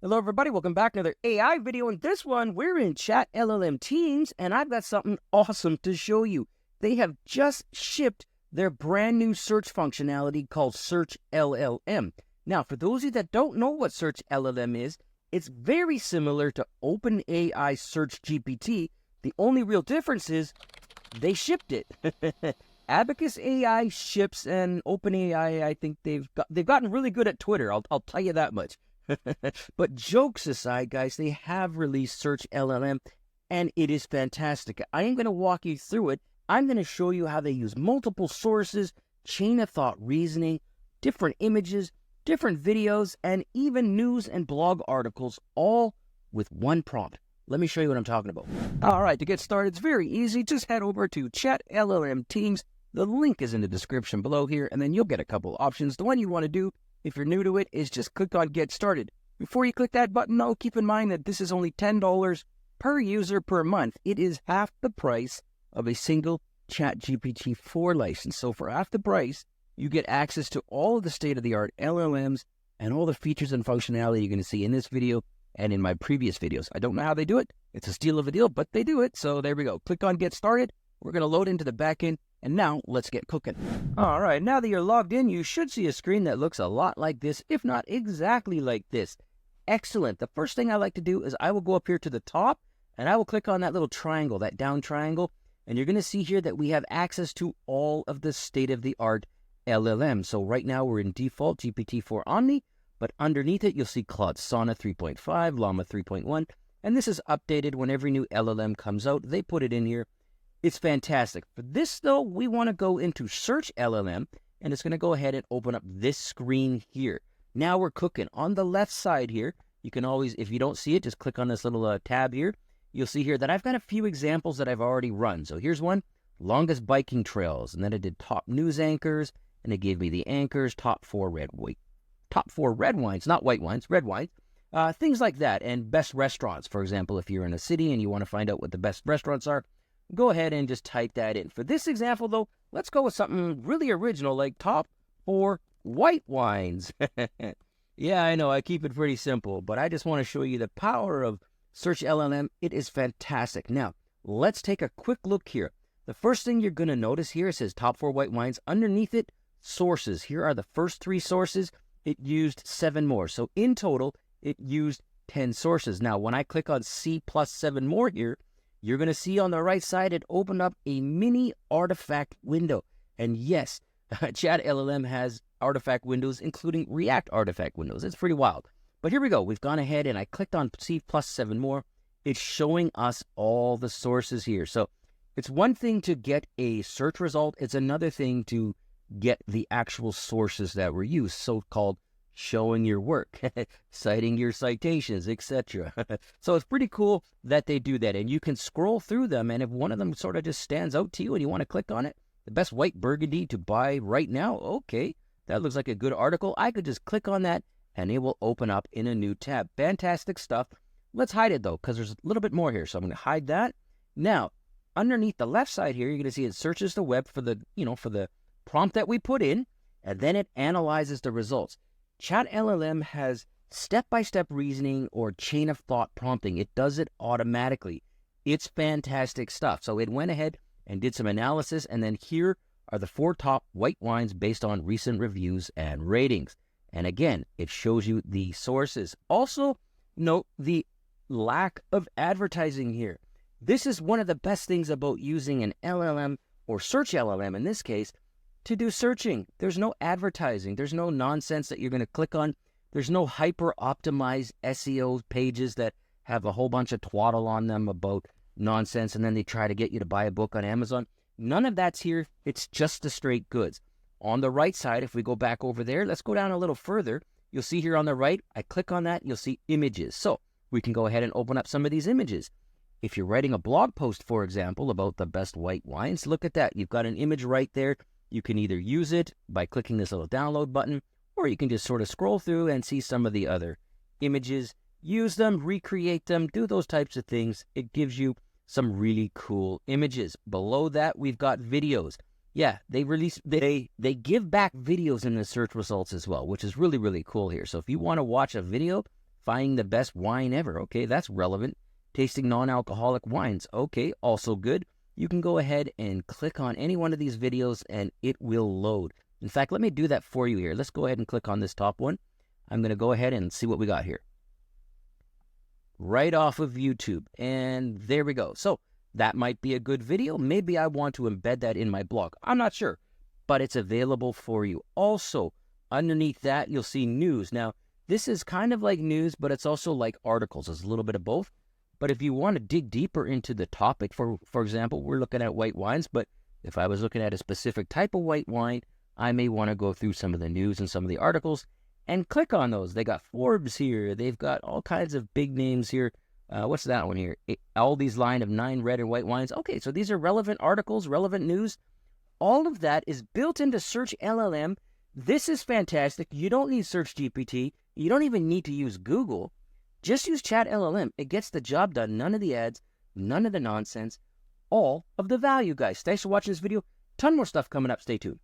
Hello everybody, welcome back to another AI video. In this one, we're in SearchLLM Teams, and I've got something awesome to show you. They have just shipped their brand new search functionality called SearchLLM. Now, for those of you that don't know what SearchLLM is, it's very similar to OpenAI SearchGPT. The only real difference is they shipped it. Abacus AI ships, and OpenAI, I think they've gotten really good at Twitter. I'll tell you that much. But jokes aside, guys, they have released SearchLLM, and it is fantastic. I am going to walk you through it. I'm going to show you how they use multiple sources, chain of thought reasoning, different images, different videos, and even news and blog articles, all with one prompt. Let me show you what I'm talking about. All right, to get started, it's very easy. Just head over to SearchLLM Teams. The link is in the description below here, and then you'll get a couple options. The one you want to do, if you're new to it, is just click on Get Started. Before you click that button, though, keep in mind that this is only $10 per user per month. It is half the price of a single ChatGPT 4 license. So for half the price, you get access to all of the state-of-the-art LLMs and all the features and functionality you're going to see in this video and in my previous videos. I don't know how they do it. It's a steal of a deal, but they do it. So there we go. Click on Get Started. We're going to load into the backend. And now, let's get cooking. All right, now that you're logged in, you should see a screen that looks a lot like this, if not exactly like this. Excellent. The first thing I like to do is I will go up here to the top, and I will click on that little triangle, that down triangle, and you're going to see here that we have access to all of the state-of-the-art LLM. So right now, we're in default GPT-4 Omni, but underneath it, you'll see Claude Sonnet 3.5, Llama 3.1, and this is updated when every new LLM comes out. They put it in here. It's fantastic. For this, though, we want to go into SearchLLM, and it's going to go ahead and open up this screen here. Now we're cooking. On the left side here, you can always, if you don't see it, just click on this little tab here. You'll see here that I've got a few examples that I've already run. So here's one, longest biking trails, and then I did top news anchors, and it gave me the anchors, top four red wines, not white wines, red wines, things like that, and best restaurants. For example, if you're in a city and you want to find out what the best restaurants are, go ahead and just type that in. For this example, though, let's go with something really original, like top 4 white wines. Yeah, I know, I keep it pretty simple, but I just want to show you the power of SearchLLM. It is fantastic. Now, let's take a quick look here. The first thing you're going to notice here, it says top 4 white wines. Underneath it, sources. Here are the first 3 sources. It used 7 more. So in total, it used 10 sources. Now, when I click on C plus 7 more here, you're going to see on the right side, it opened up a mini artifact window. And yes, SearchLLM has artifact windows, including React artifact windows. It's pretty wild. But here we go. We've gone ahead and I clicked on C plus 7 more. It's showing us all the sources here. So it's one thing to get a search result. It's another thing to get the actual sources that were used, so-called showing your work, citing your citations, etc. So it's pretty cool that they do that, and you can scroll through them, and if one of them sort of just stands out to you and you want to click on it, the best white burgundy to buy right now, okay, that looks like a good article. I could just click on that and it will open up in a new tab. Fantastic stuff. Let's hide it though, because there's a little bit more here, so I'm going to hide that. Now, underneath the left side here, you're going to see it searches the web for the, for the prompt that we put in, and then it analyzes the results. SearchLLM has step-by-step reasoning or chain of thought prompting. It does it automatically. It's fantastic stuff. So it went ahead and did some analysis, and then here are the 4 top white wines based on recent reviews and ratings. And again, it shows you the sources. Also, note the lack of advertising here. This is one of the best things about using an LLM, or SearchLLM in this case, to do searching. There's no advertising. There's no nonsense that you're going to click on. There's no hyper-optimized SEO pages that have a whole bunch of twaddle on them about nonsense, and then they try to get you to buy a book on Amazon. None of that's here. It's just the straight goods. On the right side, if we go back over there, let's go down a little further. You'll see here on the right, I click on that, you'll see images. So we can go ahead and open up some of these images. If you're writing a blog post, for example, about the best white wines, look at that. You've got an image right there. You can either use it by clicking this little download button, or you can just sort of scroll through and see some of the other images, use them, recreate them, do those types of things. It gives you some really cool images. Below that, we've got videos. Yeah, they give back videos in the search results as well, which is really, really cool here. So if you want to watch a video, finding the best wine ever. Okay, that's relevant. Tasting non-alcoholic wines. Okay, also good. You can go ahead and click on any one of these videos and it will load. In fact, let me do that for you here. Let's go ahead and click on this top one. I'm going to go ahead and see what we got here. Right off of YouTube. And there we go. So that might be a good video. Maybe I want to embed that in my blog. I'm not sure, but it's available for you. Also, underneath that, you'll see news. Now, this is kind of like news, but it's also like articles. It's a little bit of both. But if you want to dig deeper into the topic, for example, we're looking at white wines, but if I was looking at a specific type of white wine, I may want to go through some of the news and some of the articles and click on those. They got Forbes here. They've got all kinds of big names here. What's that one here? Aldi's line of 9 red and white wines. Okay, so these are relevant articles, relevant news. All of that is built into SearchLLM. This is fantastic. You don't need SearchGPT. You don't even need to use Google. Just use ChatLLM. It gets the job done. None of the ads, none of the nonsense, all of the value, guys. Thanks for watching this video. Ton more stuff coming up. Stay tuned.